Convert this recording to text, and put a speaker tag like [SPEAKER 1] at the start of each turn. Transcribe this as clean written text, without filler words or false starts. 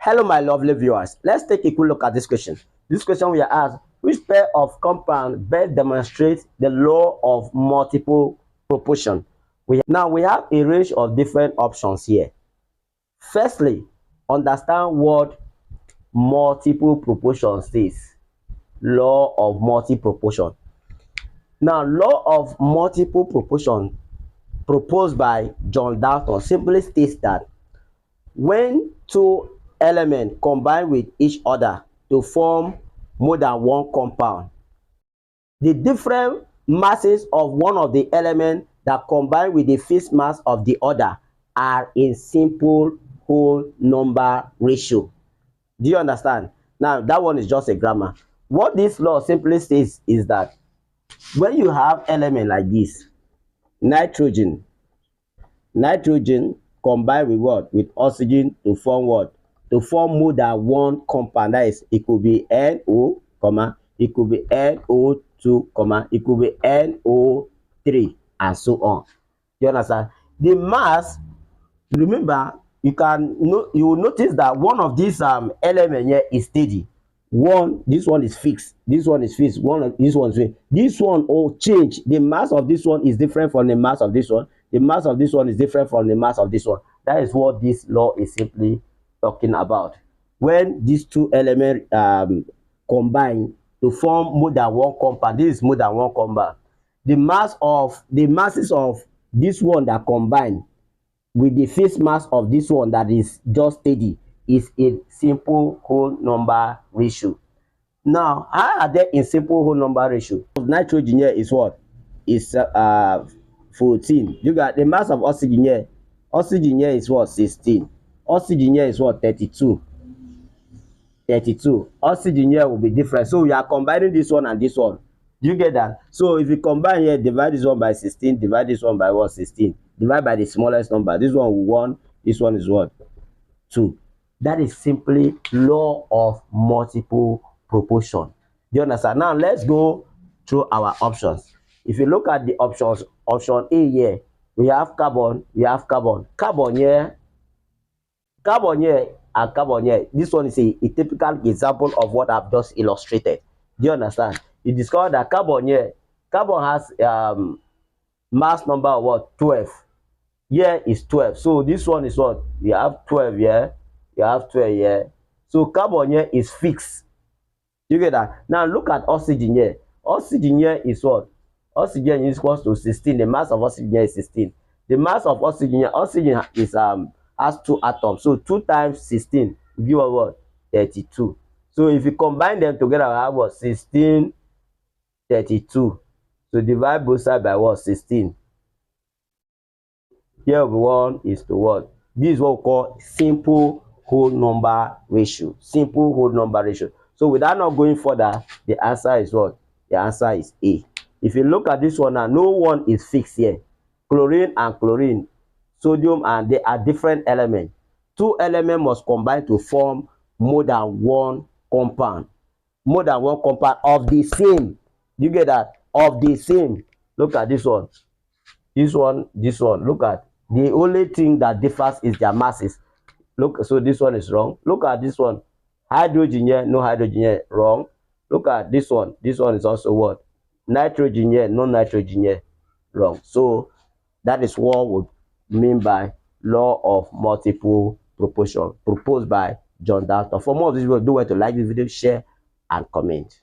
[SPEAKER 1] Hello, my lovely viewers. Let's take a quick look at this question. This question we are asked, which pair of compounds best demonstrates the law of multiple proportion? Now we have a range of different options here. Firstly, understand what multiple proportion says. Law of multiple proportion. Now, law of multiple proportion proposed by John Dalton simply states that when two elements combine with each other to form more than one compound, the different masses of one of the elements that combine with the fixed mass of the other are in simple whole number ratio. Do you understand? Now that one is just a grammar. What this law simply says is that when you have element like this, nitrogen combine with what? With oxygen to form what? To form more than one compound. That is, it could be NO, it could be NO2, it could be NO3, and so on. You understand? The mass, remember, you will notice that one of these element here is steady. This one is fixed, this one is fixed, this one is fixed. This one will change. The mass of this one is different from the mass of this one. The mass of this one is different from the mass of this one. That is what this law is simply talking about. When these two elements combine to form more than one compound, this is more than one compound. The masses of this one that combine with the fixed mass of this one that is just steady is a simple whole number ratio. Now, how are they in simple whole number ratio? Nitrogen here is what? Is 14. You got the mass of oxygen here. Oxygen here is what? 16. Oxygen here is what? 32. Oxygen here will be different. So we are combining this one and this one. Do you get that? So if you combine here, divide this one by 16, divide this one by what? 16. Divide by the smallest number. This one 1, this one is what? 2. That is simply law of multiple proportion. Do you understand? Now let's go through our options. If you look at the options, option A here, we have carbon, carbon here, and carbon here. This one is a typical example of what I've just illustrated. Do you understand? You discover that carbon here, carbon has mass number of what? 12. Here is 12. So this one is what? You have 12 here, you have 12 here. So carbon here is fixed. You get that? Now look at oxygen here. Oxygen here is what? Oxygen is equals to 16. The mass of oxygen here is 16. The mass of oxygen here, oxygen is has 2 atoms. So 2 times 16 give us what? 32. So if you combine them together, we have what? 16, 32. So divide both sides by what? 16. Here 1 is to what? This is what we call simple whole number ratio. Simple whole number ratio. So without not going further, the answer is what? The answer is A. If you look at this one now, no one is fixed here. Chlorine and chlorine, sodium, and they are different elements. 2 elements must combine to form more than one compound. More than one compound of the same. You get that? Of the same. Look at this one. This one. Look at. The only thing that differs is their masses. Look, so this one is wrong. Look at this one. Hydrogen here, no hydrogen here, wrong. Look at this one. This one is also what? Nitrogen here, no nitrogen here, wrong. So that is what we mean by law of multiple proportion proposed by John Dalton. For more of this video, do well to like this video, share, and comment.